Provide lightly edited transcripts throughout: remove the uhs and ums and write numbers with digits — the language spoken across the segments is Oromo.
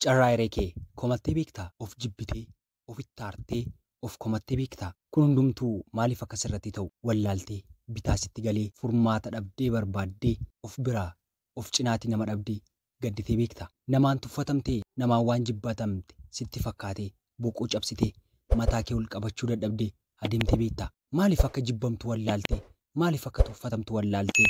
carraa hiree kee komattee beektaa? Of jibbitee, ofitti aartee, of komattee beektaa? Kun hundumtuu maaliif akkas irratti ta'u? Wallaaltee, bitaa sitti galee, furmaata dhabdee barbaaddee, of biraa, of cinaatii nama dhabdee gadditee beektaa? Namaan tuffatamtee, namaan waan jibbatamte sitti fakkaatee, boqoo cabsitee, mataa kee ol qabachuu dadhabdee adeemtee beektaa? Maaliif akka jibbamtu wallaaltee? Maaliif akka tuffatamtu wallaaltee?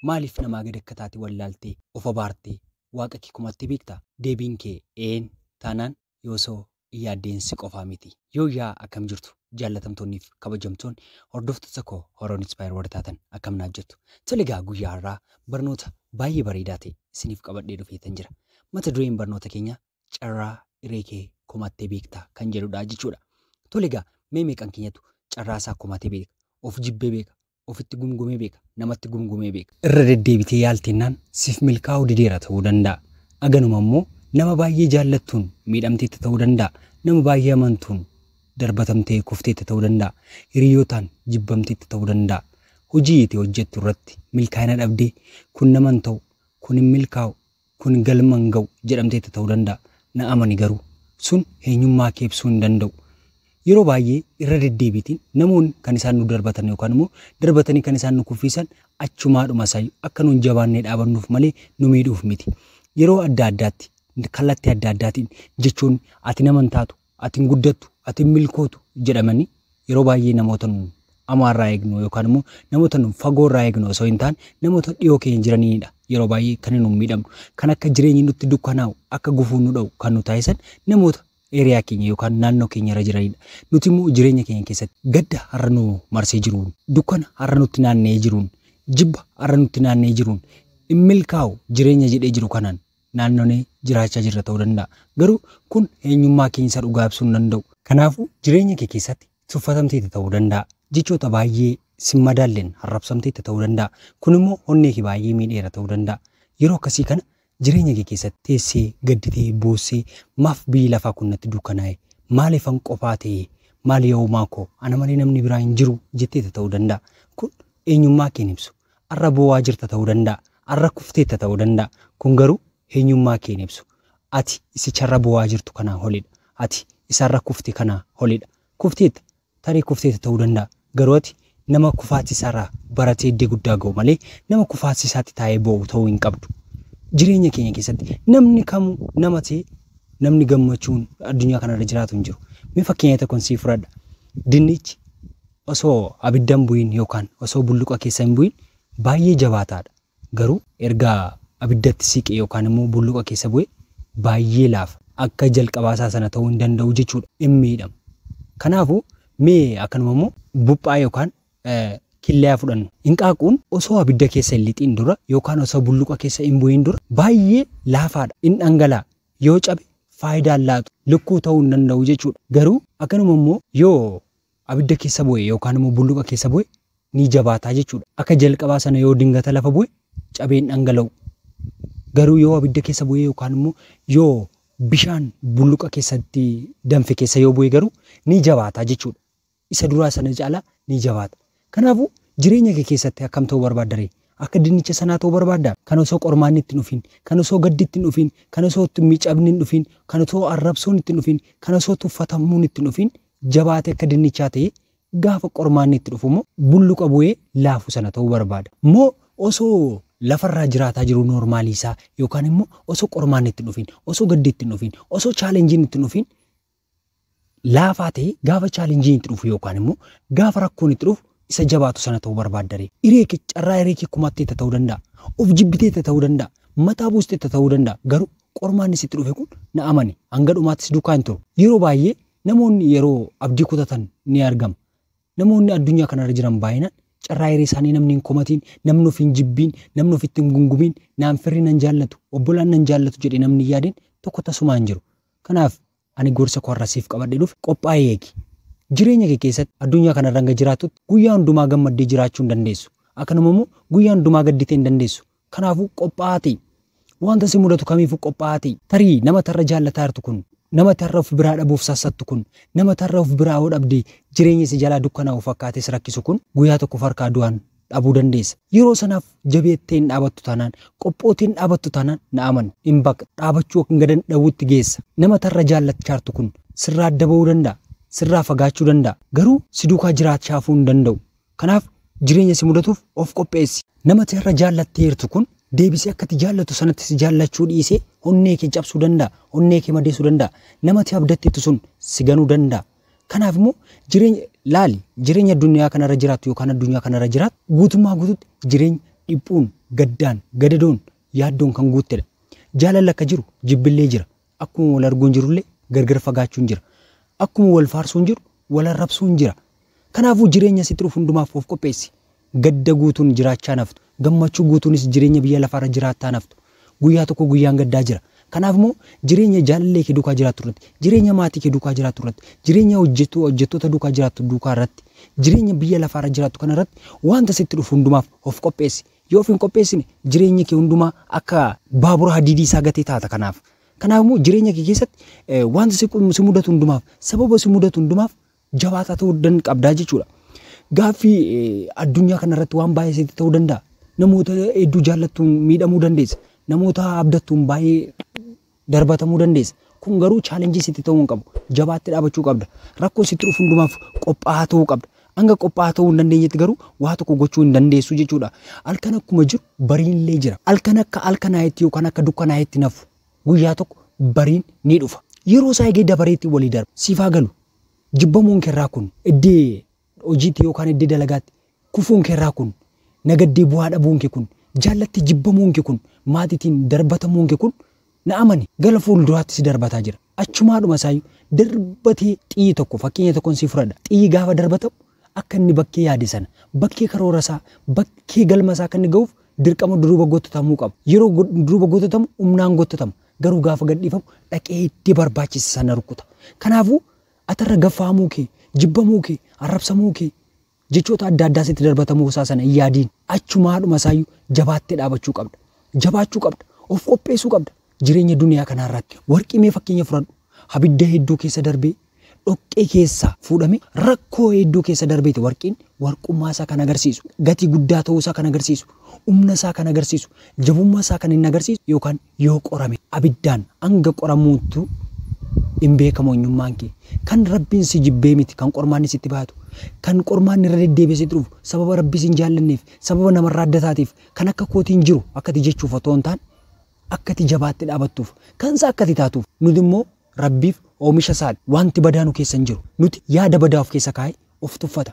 Maaliif namaa gad akka taate wallaaltee, of abaartee, waaqa kee komattee beektaa? Deebiin kee een taanaan yoosoo yaaddeensi qofaa miti. Yoo yaa akkam jirtu jaallatamtoonniif kabajamtoonni hordoftoota koo Oroon Inspire warra taatan akkam naaf jettu. Tole egaa guyyaa har'aa barnoota baay'ee bareedaa ta'e isiniif qabadhee dhufeetan jira. Mata dureen barnoota keenya carraa hiree kee komattee beektaa kan jedhudha jechuudha. Tole egaa meeqan keenyatu carraa isaa komatee beeka, of jibbee beeka, ofitti gumgumee beeka, namatti gumgumee beeka. Irra deddeebitee yaaltennaan siif milkaa'uu dideera ta'uu danda'a. Aganuma immoo nama baay'ee jaallattuun miidhamteetti ta'uu danda'a. Nama baay'ee amantuun darbatamtee kufteetti ta'uu danda'a. Hiriyootaan jibbamteetti ta'uu danda'a. Hojii itti hojjettu irratti milkaa'ina dhabdee kun nama hin ta'u, kun hin milkaa'u, kun galma hin ga'u jedhamteetti ta'uu danda'a. Na amani garuu sun eenyummaa kee ibsuu hin danda'u. Yeroo baay'ee irra deddeebiitiin namoonni kan isaan nu darbatan yookaan immoo darbatanii kan isaan nu kuffisan achumaadhuma isaanii akka nuun jabaannee dhaabannuuf malee nu miidhuuf miti. Yeroo adda addaatti kallattii adda addaatiin jechuun ati nama hin taatu, ati hin guddattu, ati hin milkootu jedhamanii yeroo baay'ee namoota nu amaarraa eegnu yookaan immoo namoota nu fagoorraa eegnu osoo hin taane namoota dhiyoo keenya jiranidha. Yeroo baay'ee kan nu miidhamnu kan akka jireenyi nutti dukkanaa'u akka gufuu nu dha'u kan nu taasisan namoota eriyaa keenya yookaan naannoo keenya irra jiranidha. Nuti immoo jireenya keenya keessatti gadda har'a nu marsee jiruun, dukkana har'a nutti naanna'ee jiruun, jibba har'a nutti naanna'ee jiruun, hin milkaa'u jireenya jedhee jiru kanaan naannonee jiraachaa jirra ta'uu danda'a. Garuu kun eenyummaa keenya isa dhugaa ibsuu hin danda'u. Kanaafuu jireenya kee keessatti tuffatamteetti ta'uu danda'a. Jechoota baay'ee sin madaalleen arrabsamteetti ta'uu danda'a. Kun immoo onnee kee baay'ee miidheera ta'uu danda'a. Yeroo akkasii kana jireenya kee keessatti teessee gadditee boossee maaf biyyi lafaa kun natti dukkanaa'e, maaliifan qophaa ta'e, maali yoomaa koo ana malee namni biraa hin jiru jetteetti ta'uu danda'a. Kun eenyummaa kee ibsu. Har'a boo'aa jirta ta'uu danda'a. Har'a kufteetta ta'uu danda'a. Kun garuu eenyummaa kee ibsu. Ati isicharra boo'aa jirtu kanaa holidha. Ati isarra kufte kanaa holidha. Kufteetta tarii kufteetta ta'uu danda'a. Garuu ati nama kufaatisaarraa baratee iddoo guddaa ga'u malee nama kufaatisaatti taa'ee boo'u ta'uu hin qabdu. Jireenya keenya keessatti namni kamuu nama ta'e namni gammachuun addunyaa kanarra jiraatu hin jiru. Mee fakkeenya tokkoon siif fudhadha. Dinnichi osoo abiddan bu'iin yookaan osoo bulluqa keessa hin bu'iin baay'ee jabaataadha. Garuu erga abiddatti siqe yookaan immoo bulluqa keessa bu'e baay'ee laafa. Akka jalqabaasaa sana ta'uu hin danda'u jechuudha. Hin miidhamu. Kanaafuu mee akkanuma immoo buphaa yookaan killee fudhannu. Hinqaaquun osoo abidda keessa hin lixiin dura yookaan osoo bulluqa keessa hin bu'iin dura baay'ee laafaadha. Hin dhangala'a. Yoo cabe faayidaan laatu lukkuu ta'uu hin danda'u jechuudha. Garuu akkanuma immoo yoo abidda keessa bu'e yookaan immoo bulluqa keessa bu'e ni jabaataa jechuudha. Akka jalqabaa sana yoo dingata lafa bu'e cabeen dhangala'u. Garuu yoo abidda keessa bu'e yookaan immoo yoo bishaan bulluqa keessatti danfe keessa yoo bu'e garuu ni jabaataa jechuudha. Isa duraa sana caalaa ni jabaata. Kanaafuu jireenya kee keessatti akkam ta'uu barbaadda? Akka dinnicha sanaa ta'uu barbaadda? Kan osoo qormaanni itti dhufin, kan osoo gaddi itti dhufin, kan osoo miicabni hin dhufin, kan osoo arrabsoon itti dhufin, kan osoo tuffatamuun itti dhufin jabaate akka dinnichaa ta'e gaafa qormaanni itti dhufu immoo bulluqa bu'ee laafu sana ta'uu barbaada. Moo osoo lafarraa jiraataa jiru noormaalii isaa yookaan immoo osoo qormaanni itti dhufin, osoo gaddi itti dhufin, osoo chaalenjiin itti dhufin laafaa ta'e gaafa chaalenjiin itti dhufu yookaan immoo gaafa rakkoon itti dhufu isa jabaatu sana ta'uu barbaadda? Carraa hiree kee kumatteetta ta'uu danda'a. Of jibbiteetta ta'uu danda'a. Mataa buusteetta ta'uu danda'a. Garuu qormaanni sitti dhufe kun na amani hanga dhumaattis duukaa hin turu. Yeroo baay'ee namoonni yeroo abdii kutatan ni argama. Namoonni addunyaa kanarra jiran baay'inaan carraa hiree isaanii namni hin komatiin, namni of hin jibbiin, namni of itti hin gungumiin, naan firri nan jaallatu, obbolaan nan jaallatu jedhee namni yaadeen tokko tasumaa hin jiru. Kanaaf ani gorsa koo har'a siif qabadhee dhufe qophaa'ee eegi. Jireenya kee keessatti addunyaa kanarra hanga jiraatutti guyyaa hundumaa gammaddee jiraachuu hin dandeessu. Akkanuma immoo guyyaa hundumaa gadditee hin dandeessu. Kanaafuu qophaa'aa. Wanta si mudatu kamiifuu qophaa'aa. Tarii nama tarra jaallataa jirtu kun, nama tarra of biraa dhabuuf sassattu kun, nama tarra of biraa yoo dhabdee jireenya si jalaa dukkanaa'u fakkaates rakkisu kun guyyaa tokko farkaa du'aan dhabuu dandeessa. Yeroo sanaaf jabeetteen dhaabattu taanaan qophootiin dhaabattu taanaan na amani hin baqa dhaabachuu akka gadan dhawutti geessa. Nama tarra jaallachaartu kun sirraa adda ba'uu danda'a. Sirraa fagaachuu danda'a. Garuu si duukaa jiraachuu hin danda'u. Kanaaf jireenya si mudatuuf of qopheessi. Nama tarra jaallatteertu kun deebisee akkati jaallatu sanatti si jaallachuu dhiisee onnee kee cabsuu danda'a. Onnee kee madeessuu danda'a. Namatti abdatteetu sun si ganuu danda'a. Kanaaf immoo jireenya addunyaa kanarra jiraattu yookaan addunyaa kanarra jiraattu guutummaa guutuutti jireenya dhiphuun, gaddaan, gadadoon, yaaddoon kan guuttedha. Jaalalli akka jiru jibbillee jira. Akkuma wal arguun jirullee gargar fagaachuun jira. Akkuma wal faarsuun jiru wal arrabsuun jira. Kanaafuu jireenya sitti dhufu hundumaaf of qopheessi. Gadda guutuun jiraachaa naftu. Gammachuu guutuunis jireenya biyya lafaarra jiraattaa naftu. Guyyaa tokko guyyaan gaddaa jira. Kanaaf immoo jireenya jaalallee kee duukaa jiraattu irratti, jireenya maatii kee duukaa jiraattu irratti, jireenya hojjettoota duukaa jiraattu duukaa irratti, jireenya biyya lafaarra jiraattu kana irratti wanta sitti dhufu hundumaaf of qopheessi. Yoo of hin qopheessine jireenya kee hundumaa akka baabura hadiidii isaa gatee taata kanaaf. Kanaaf immoo jireenya kee keessatti wanta si mudatu hundumaaf, sababa si mudatu hundumaaf jabaataa ta'uu qabdaa jechuudha. Gaaffii addunyaa kana irratti waan baay'ee sitti ta'uu danda'a. Namoota hedduu jaallattuun miidhamuu dandeessa. Namoota abdattuun baay'ee darbatamuu dandeessa. Kun garuu chaalenjii sitti ta'uu hin qabu. Jabaatti dhaabachuu qabda. Rakkoo sitti dhufu hundumaaf qophaa'aa ta'uu qabda. Hanga qophaa'aa ta'uu hin dandeenyetti garuu waa tokko gochuu hin dandeessu jechuudha. Halkan akkuma jiru bariinillee jira. Halkan akka halkanaayetti yookaan akka dukkanaayetti nafu guyyaa tokko bariin ni dhufa. Yeroo isaa eegee dabareetti walii darba. Siifaa galu. Jibbamuun keerraa kun iddee hojiitti yookaan iddee dalagaatti kufuun keerraa kun nagaddee bu'aa dhabuun kee kun jaallatti jibbamuun kee kun maatiitiin darbatamuun kee kun na amani gara fuulduraatti si darbataa jira. Achumaadhuma isaayyuu darbatee xiyyi tokko fakkeenya tokkoon si fudhadha. Xiyyi gaafa darbatamu akka inni bakkee yaade sana bakkee karoora isaa bakkee galma isaa akka inni ga'uuf dirqama duruba gootatamuu qaba. Yeroo duruba gootamu humnaan gootatama. Garuu gaafa gadhiifamu dhaqee itti barbaachisa sana rukuta. Kanaafuu atarra gaffaamuu kee, jibbamuu kee, arrabsamuu kee jechoota adda addaa sitti darbatamuu isaa sana hin yaadiin achumaadhuma isaayyuu jabaattee dhaabachuu qabda. Jabaachuu qabda. Of qopheessuu qabda. Jireenya duniyaa kanarratti warqii mee fakkeenya fudhadhu. Abidda hedduu keessa darbee dhoqqee keessa fuudhame rakkoo hedduu keessa darbeeti warqiin warqummaa isaa kan agarsiisu. Gatii guddaa ta'uu isaa kan agarsiisu. Humna isaa kan agarsiisu. Jabummaa isaa kan inni agarsiisu yookaan yoo qorame abiddaan hanga qoramuutu hin beekamu eenyummaan kee. Kan rabbiin si jibbee miti kan qormaanni sitti baatu. Kan qormaanni irra deddeebi'ee sitti dhufu sababa rabbi sin jaallanneef sababa namarraa adda taateef kan akka kootiin jiru akkati jechuuf otoo hin taane akkati jabaatti dhaabattuuf kan isaa akkati taatuuf nuti immoo rabbiif oomisha isaati wanti badaanu keessa hin jiru nuti yaada badaa of keessa kaa'ee of tuffata.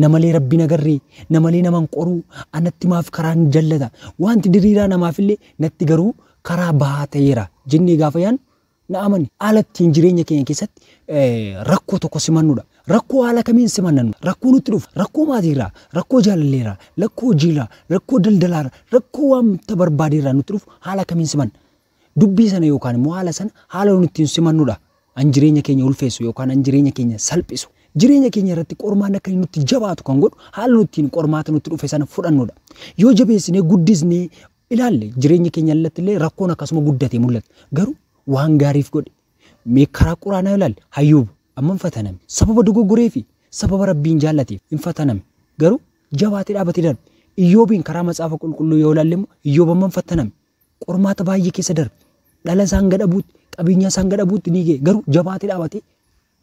Namalee rabbi nagarree namalee naman qoruu anatti maaf karaan jallata wanti diriiraa namaafillee natti garuu karaa bahaa ta'eera jennee gaafa yaannu na amani haalattiin jireenya keenya keessatti rakkoo tokko simannudha. Rakkoo haala kamiin simannu rakkoo nutti dhufu rakkoo maatiirraa rakkoo jaalalleerraa rakkoo hojiirraa rakkoo daldalaarraa rakkoo wanta barbaadeerraa nutti dhufu haala kamiin simanna. Dubbii sana yookaan immoo haala sana haala nutti simannudha. An jireenya keenya ulfeessu yookaan an jireenya keenya salphisu. Jireenya keenya irratti qormaan akka nutti jabaatu kan godhu haala nutti qormaata nutti dhufe sana fudhannudha. Yoo jabeessinee guddisnee ilaalle jireenya keenya illee rakkoon akkasuma guddatee mul'ata. Garuu waan gaariif godhe mee karaa quraanaa ilaalle hayyuubu amma hin fataname sababa dogoggoree fi sababa rabbiin jaallateef hin fataname garuu jabaatee dhaabatee darbe iyyoobiin karaa matsaafa qulqulluu yoo ilaalle immoo iyyoob amma hin fataname qormaata baay'ee keessa darbe dhala isaan gadhabuutti qabeenya isaan gadhabuutti ni ga'e garuu jabaatee dhaabatee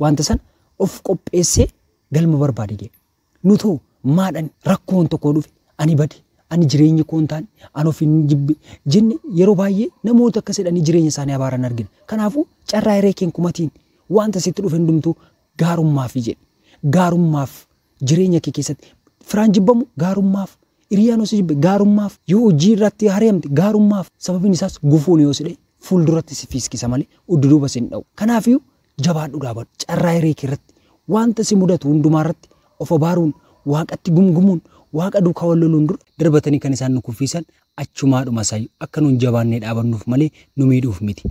wanta sana of qopheessee galma barbaade ga'e nutoo maadhaan rakkoon tokko dhufe ani bade ani jireenya koon taane an of hin jibbe jenne yeroo baay'ee namoota akka jedhanii jireenya isaanii abaaran argina. Kanaafuu carraa hiree keen kumatiin wanta sitti dhufe hundumtuu gaarummaaf jedhe. Gaarummaaf jireenya kee keessatti firaan jibbamu gaarummaaf hiriyaan osoo jibbe gaarummaaf yoo hojii irratti hari'amte gaarummaaf sababiin isaas gufuun yoo sidhe fuulduratti si fiiskisa malee udduuba sin dha'u. Kanaafiyyuu jabaadhu dhaabadhu carraa hiree kee irratti wanta si mudatu hundumaa irratti of abaaruun waaqatti gumgumuun waaqa duukaa wal loluun dura darbatanii kan isaan nu kuffisan achumaadhuma isaayyuu akka nuun jabaannee dhaabannuuf malee nu miidhuuf miti.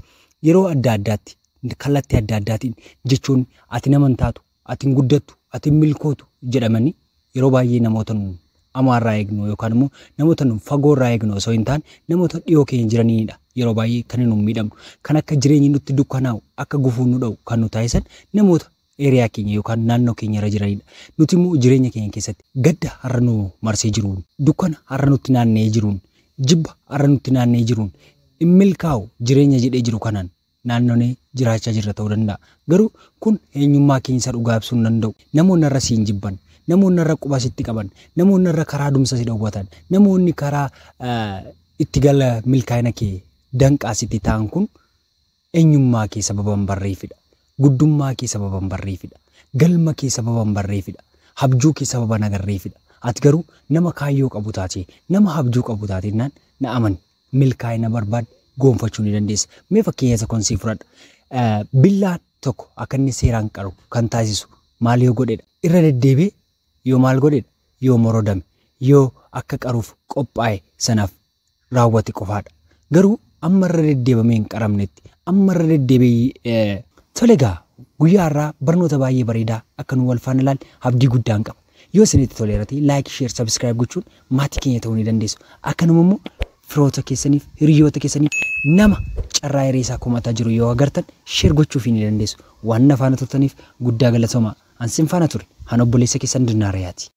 Yeroo adda addaatti kallattii adda addaatiin jechuun ati naman taatu ati hin guddattu ati hin milkootu jedhamanii yeroo baay'ee namoota nu amaarraa eegnu yookaan immoo namoota nu fagoorraa eegnu osoo hin taane namoota dhiyoo keenya jiranidha. Yeroo baay'ee kan nu miidhamnu kan akka jireenyi nutti dukkanaa'u akka gufuun nu dha'u kan nu taasisan namoota eeriyaa keenya yookaan naannoo keenya irra jiranidha. Nuti immoo jireenya keenya keessatti gadda har'a nu marsee jiruun, dukkana har'a nutti naanna'ee jiruun, jibba har'a nutti naanna'ee jiruun, milkaa'u jireenya jedhee jiru kanaan naannoonee jiraachaa jirra ta'uu danda'a. Garuu kun eenyummaa keenya dhugaa ibsuu hin danda'u. Namoonni irra siin jibban, namoonni irra quba sitti qaban, namoonni irra karaa dumsa si dhowwatan, namoonni karaa itti gala milkaa'ina kee danqaa sitti ta'an kun eenyummaa kee sababan barreeffidha. Guddummaa kee sababan barreeffidha. Galma kee sababan barreeffidha. Habjuu kee sababan agarreeffidha. Ati garuu nama kaayyoo qabu taatee, nama habjuu qabu taatee na amani milkaa'ina barbaad goonfachuu ni dandeessa. Mee fakkeenya isa kun sii fudhadha. Billaan tokko akka inni seeraan qaru kan taasisu maal yoo godhedha? Irra deddeebi'ee yoo maal godhedha? Yoo morodame, yoo akka qaruuf qophaa'e sanaaf raawwate qofaadha. Garuu amma irra deddeebamee hin qaramnetti, amma irra deddeebi'ee tole egaa guyyaa irraa barnoota baay'ee bareedaa akka nu wal faana ilaalle abdii guddaan qaba. Yoo isinitti toleerate laayik, sheer, sabskiraayib gochuun maatii keenya ta'uu ni dandeessu. Akkanuma immoo firoota keessaniif, hiriyoota keessaniif nama carraa hiree isaa kumataa jiru yoo agartan sheer gochuuf ni dandeessu. Waan na faana turtaniif guddaa galatoomaa. Ansin faana ture. Han obboleessa keessan Dinnaariyaati.